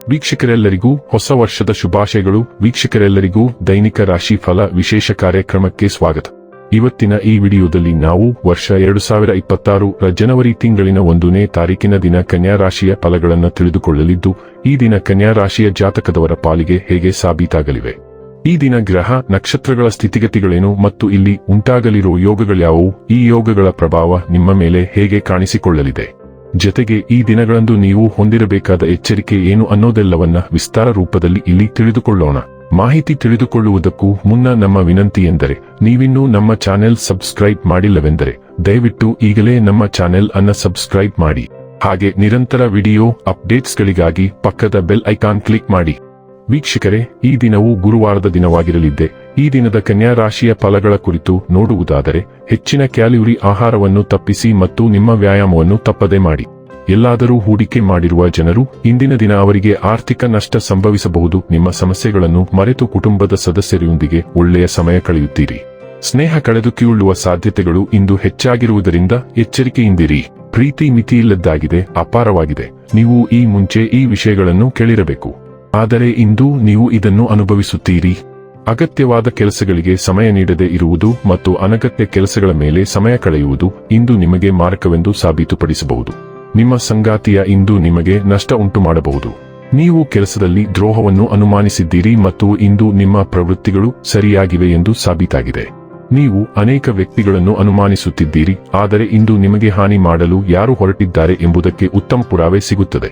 ವೀಕ್ಷಕರೆಲ್ಲರಿಗೂ ಹೊಸ ವರ್ಷದ ಶುಭಾಶಯಗಳು. ವೀಕ್ಷಕರೆಲ್ಲರಿಗೂ ದೈನಿಕ ರಾಶಿ ಫಲ ವಿಶೇಷ ಕಾರ್ಯಕ್ರಮಕ್ಕೆ ಸ್ವಾಗತ. ಇವತ್ತಿನ ಈ ವಿಡಿಯೋದಲ್ಲಿ ನಾವು ವರ್ಷ 2026 ಜನವರಿ ತಿಂಗಳಿನ 1ನೇ ತಾರೀಕಿನ ದಿನ ಕನ್ಯಾ ರಾಶಿಯ ಫಲಗಳನ್ನು ತಿಳಿದುಕೊಳ್ಳಲಿದ್ದು, ಈ ದಿನ ಕನ್ಯಾ ರಾಶಿಯ ಜಾತಕದವರ ಪಾಲಿಗೆ ಹೇಗೆ ಸಾಬೀತಾಗಲಿವೆ, ಈ ದಿನ ಗ್ರಹ ನಕ್ಷತ್ರಗಳ ಸ್ಥಿತಿಗತಿಗಳೇನು ಮತ್ತು ಇಲ್ಲಿ ಉಂಟಾಗಲಿರುವ ಯೋಗಗಳ್ಯಾವುವು, ಈ ಯೋಗಗಳ ಪ್ರಭಾವ ನಿಮ್ಮ ಮೇಲೆ ಹೇಗೆ ಕಾಣಿಸಿಕೊಳ್ಳಲಿದೆ, ಜೊತೆಗೆ ಈ ದಿನಗಳಂದು ನೀವು ಹೊಂದಿರಬೇಕಾದ ಎಚ್ಚರಿಕೆ ಏನು ಅನ್ನೋದೆಲ್ಲವನ್ನ ವಿಸ್ತಾರ ರೂಪದಲ್ಲಿ ಇಲ್ಲಿ ತಿಳಿದುಕೊಳ್ಳೋಣ. ಮಾಹಿತಿ ತಿಳಿದುಕೊಳ್ಳುವುದಕ್ಕೂ ಮುನ್ನ ನಮ್ಮ ವಿನಂತಿ ಎಂದರೆ, ನೀವಿನ್ನೂ ನಮ್ಮ ಚಾನೆಲ್ ಸಬ್ಸ್ಕ್ರೈಬ್ ಮಾಡಿಲ್ಲವೆಂದರೆ ದಯವಿಟ್ಟು ಈಗಲೇ ನಮ್ಮ ಚಾನೆಲ್ ಅನ್ನು ಸಬ್ಸ್ಕ್ರೈಬ್ ಮಾಡಿ. ಹಾಗೆ ನಿರಂತರ ವಿಡಿಯೋ ಅಪ್ಡೇಟ್ಸ್ಗಳಿಗಾಗಿ ಪಕ್ಕದ ಬೆಲ್ ಐಕಾನ್ ಕ್ಲಿಕ್ ಮಾಡಿ. ವೀಕ್ಷಕರೇ, ಈ ದಿನವು ಗುರುವಾರದ ದಿನವಾಗಿರಲಿದ್ದೆ. ಈ ದಿನದ ಕನ್ಯಾ ರಾಶಿಯ ಫಲಗಳ ಕುರಿತು ನೋಡುವುದಾದರೆ, ಹೆಚ್ಚಿನ ಕ್ಯಾಲೋರಿ ಆಹಾರವನ್ನು ತಪ್ಪಿಸಿ ಮತ್ತು ನಿಮ್ಮ ವ್ಯಾಯಾಮವನ್ನು ತಪ್ಪದೆ ಮಾಡಿ. ಎಲ್ಲಾದರೂ ಹೂಡಿಕೆ ಮಾಡಿರುವ ಜನರು ಇಂದಿನ ದಿನ ಅವರಿಗೆ ಆರ್ಥಿಕ ನಷ್ಟ ಸಂಭವಿಸಬಹುದು. ನಿಮ್ಮ ಸಮಸ್ಯೆಗಳನ್ನು ಮರೆತು ಕುಟುಂಬದ ಸದಸ್ಯರೊಂದಿಗೆ ಒಳ್ಳೆಯ ಸಮಯ ಕಳೆಯುತ್ತೀರಿ. ಸ್ನೇಹ ಕಳೆದುಕೊಳ್ಳುವ ಸಾಧ್ಯತೆಗಳು ಇಂದು ಹೆಚ್ಚಾಗಿರುವುದರಿಂದ ಎಚ್ಚರಿಕೆಯಿಂದಿರಿ. ಪ್ರೀತಿ ಮಿತಿಯಿಲ್ಲದ್ದಾಗಿದೆ, ಅಪಾರವಾಗಿದೆ. ನೀವು ಈ ಮುಂಚೆ ಈ ವಿಷಯಗಳನ್ನು ಕೇಳಿರಬೇಕು, ಆದರೆ ಇಂದು ನೀವು ಇದನ್ನು ಅನುಭವಿಸುತ್ತೀರಿ. ಅಗತ್ಯವಾದ ಕೆಲಸಗಳಿಗೆ ಸಮಯ ನೀಡದೆ ಇರುವುದು ಮತ್ತು ಅನಗತ್ಯ ಕೆಲಸಗಳ ಮೇಲೆ ಸಮಯ ಕಳೆಯುವುದು ಇಂದು ನಿಮಗೆ ಮಾರಕವೆಂದು ಸಾಬೀತುಪಡಿಸಬಹುದು. ನಿಮ್ಮ ಸಂಗಾತಿಯ ಇಂದು ನಿಮಗೆ ನಷ್ಟ ಉಂಟು ಮಾಡಬಹುದು. ನೀವು ಕೆಲಸದಲ್ಲಿ ದ್ರೋಹವನ್ನು ಅನುಮಾನಿಸಿದ್ದೀರಿ ಮತ್ತು ಇಂದು ನಿಮ್ಮ ಪ್ರವೃತ್ತಿಗಳು ಸರಿಯಾಗಿವೆ ಎಂದು ಸಾಬೀತಾಗಿದೆ. ನೀವು ಅನೇಕ ವ್ಯಕ್ತಿಗಳನ್ನು ಅನುಮಾನಿಸುತ್ತಿದ್ದೀರಿ, ಆದರೆ ಇಂದು ನಿಮಗೆ ಹಾನಿ ಮಾಡಲು ಯಾರು ಹೊರಟಿದ್ದಾರೆ ಎಂಬುದಕ್ಕೆ ಉತ್ತಮ ಪುರಾವೆ ಸಿಗುತ್ತದೆ.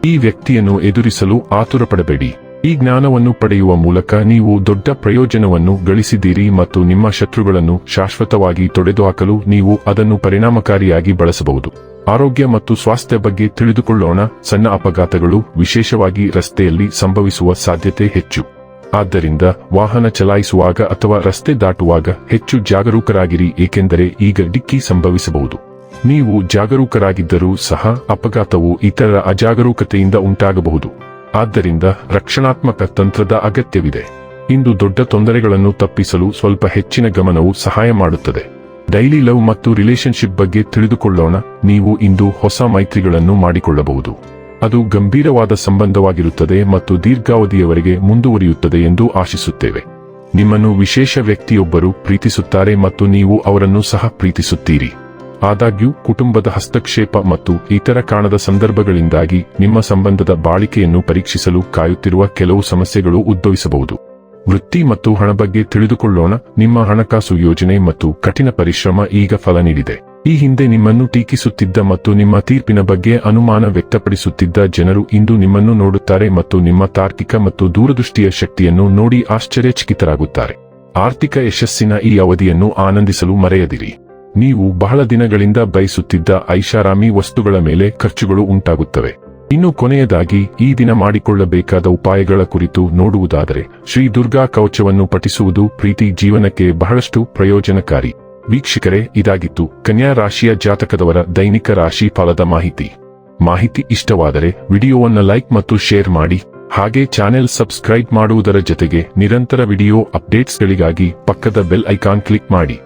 ಈ ವ್ಯಕ್ತಿಯನ್ನು ಎದುರಿಸಲು ಆತುರಪಡಬೇಡಿ. ಈ ಜ್ಞಾನವನ್ನು ಪಡೆಯುವ ಮೂಲಕ ನೀವು ದೊಡ್ಡ ಪ್ರಯೋಜನವನ್ನು ಗಳಿಸಿದ್ದೀರಿ ಮತ್ತು ನಿಮ್ಮ ಶತ್ರುಗಳನ್ನು ಶಾಶ್ವತವಾಗಿ ತೊಡೆದುಹಾಕಲು ನೀವು ಅದನ್ನು ಪರಿಣಾಮಕಾರಿಯಾಗಿ ಬಳಸಬಹುದು. ಆರೋಗ್ಯ ಮತ್ತು ಸ್ವಾಸ್ಥ್ಯ ಬಗ್ಗೆ ತಿಳಿದುಕೊಳ್ಳೋಣ. ಸಣ್ಣ ಅಪಘಾತಗಳು, ವಿಶೇಷವಾಗಿ ರಸ್ತೆಯಲ್ಲಿ ಸಂಭವಿಸುವ ಸಾಧ್ಯತೆ ಹೆಚ್ಚು. ಆದ್ದರಿಂದ ವಾಹನ ಚಲಾಯಿಸುವಾಗ ಅಥವಾ ರಸ್ತೆ ದಾಟುವಾಗ ಹೆಚ್ಚು ಜಾಗರೂಕರಾಗಿರಿ, ಏಕೆಂದರೆ ಈಗ ಡಿಕ್ಕಿ ಸಂಭವಿಸಬಹುದು. ನೀವು ಜಾಗರೂಕರಾಗಿದ್ದರೂ ಸಹ ಅಪಘಾತವು ಇತರರ ಅಜಾಗರೂಕತೆಯಿಂದ ಉಂಟಾಗಬಹುದು. ಆದ್ದರಿಂದ ರಕ್ಷಣಾತ್ಮಕ ತಂತ್ರದ ಅಗತ್ಯವಿದೆ. ಇಂದು ದೊಡ್ಡ ತೊಂದರೆಗಳನ್ನು ತಪ್ಪಿಸಲು ಸ್ವಲ್ಪ ಹೆಚ್ಚಿನ ಗಮನವು ಸಹಾಯ ಮಾಡುತ್ತದೆ. ಡೈಲಿ ಲವ್ ಮತ್ತು ರಿಲೇಶನ್ಶಿಪ್ ಬಗ್ಗೆ ತಿಳಿದುಕೊಳ್ಳೋಣ. ನೀವು ಇಂದು ಹೊಸ ಮೈತ್ರಿಗಳನ್ನು ಮಾಡಿಕೊಳ್ಳಬಹುದು. ಅದು ಗಂಭೀರವಾದ ಸಂಬಂಧವಾಗಿರುತ್ತದೆ ಮತ್ತು ದೀರ್ಘಾವಧಿಯವರೆಗೆ ಮುಂದುವರಿಯುತ್ತದೆ ಎಂದು ಆಶಿಸುತ್ತೇವೆ. ನಿಮ್ಮನ್ನು ವಿಶೇಷ ವ್ಯಕ್ತಿಯೊಬ್ಬರು ಪ್ರೀತಿಸುತ್ತಾರೆ ಮತ್ತು ನೀವು ಅವರನ್ನು ಸಹ ಪ್ರೀತಿಸುತ್ತೀರಿ. ಆದಾಗ್ಯೂ ಕುಟುಂಬದ ಹಸ್ತಕ್ಷೇಪ ಮತ್ತು ಇತರ ಕಾಣದ ಸಂದರ್ಭಗಳಿಂದಾಗಿ ನಿಮ್ಮ ಸಂಬಂಧದ ಬಾಳಿಕೆಯನ್ನು ಪರೀಕ್ಷಿಸಲು ಕಾಯುತ್ತಿರುವ ಕೆಲವು ಸಮಸ್ಯೆಗಳು ಉದ್ಭವಿಸಬಹುದು. ವೃತ್ತಿ ಮತ್ತು ಹಣ ಬಗ್ಗೆ ತಿಳಿದುಕೊಳ್ಳೋಣ. ನಿಮ್ಮ ಹಣಕಾಸು ಯೋಜನೆ ಮತ್ತು ಕಠಿಣ ಪರಿಶ್ರಮ ಈಗ ಫಲ ನೀಡಿದೆ. ಈ ಹಿಂದೆ ನಿಮ್ಮನ್ನು ಟೀಕಿಸುತ್ತಿದ್ದ ಮತ್ತು ನಿಮ್ಮ ತೀರ್ಪಿನ ಬಗ್ಗೆ ಅನುಮಾನ ವ್ಯಕ್ತಪಡಿಸುತ್ತಿದ್ದ ಜನರು ಇಂದು ನಿಮ್ಮನ್ನು ನೋಡುತ್ತಾರೆ ಮತ್ತು ನಿಮ್ಮ ತಾರ್ಕಿಕ ಮತ್ತು ದೂರದೃಷ್ಟಿಯ ಶಕ್ತಿಯನ್ನು ನೋಡಿ ಆಶ್ಚರ್ಯಚಕಿತರಾಗುತ್ತಾರೆ. ಆರ್ಥಿಕ ಯಶಸ್ಸಿನ ಈ ಅವಧಿಯನ್ನು ಆನಂದಿಸಲು ಮರೆಯದಿರಿ. ನೀವು ಬಹಳ ದಿನಗಳಿಂದ ಬಯಸುತ್ತಿದ್ದ ಐಷಾರಾಮಿ ವಸ್ತುಗಳ ಮೇಲೆ ಖರ್ಚುಗಳು ಉಂಟಾಗುತ್ತವೆ. ಇನ್ನು ಕೊನೆಯದಾಗಿ ಈ ದಿನ ಮಾಡಿಕೊಳ್ಳಬೇಕಾದ ಉಪಾಯಗಳ ಕುರಿತು ನೋಡುವುದಾದರೆ, ಶ್ರೀ ದುರ್ಗಾ ಕವಚವನ್ನು ಪಠಿಸುವುದು ಪ್ರೀತಿ ಜೀವನಕ್ಕೆ ಬಹಳಷ್ಟು ಪ್ರಯೋಜನಕಾರಿ. ವೀಕ್ಷಕರೇ, ಇದಾಗಿತ್ತು ಕನ್ಯಾ ರಾಶಿಯ ಜಾತಕದವರ ದೈನಿಕ ರಾಶಿ ಫಲದ ಮಾಹಿತಿ ಇಷ್ಟವಾದರೆ ವಿಡಿಯೋವನ್ನು ಲೈಕ್ ಮತ್ತು ಶೇರ್ ಮಾಡಿ. ಹಾಗೆ ಚಾನೆಲ್ ಸಬ್ಸ್ಕ್ರೈಬ್ ಮಾಡುವುದರ ಜೊತೆಗೆ ನಿರಂತರ ವಿಡಿಯೋ ಅಪ್ಡೇಟ್ಸ್ಗಳಿಗಾಗಿ ಪಕ್ಕದ ಬೆಲ್ ಐಕಾನ್ ಕ್ಲಿಕ್ ಮಾಡಿ.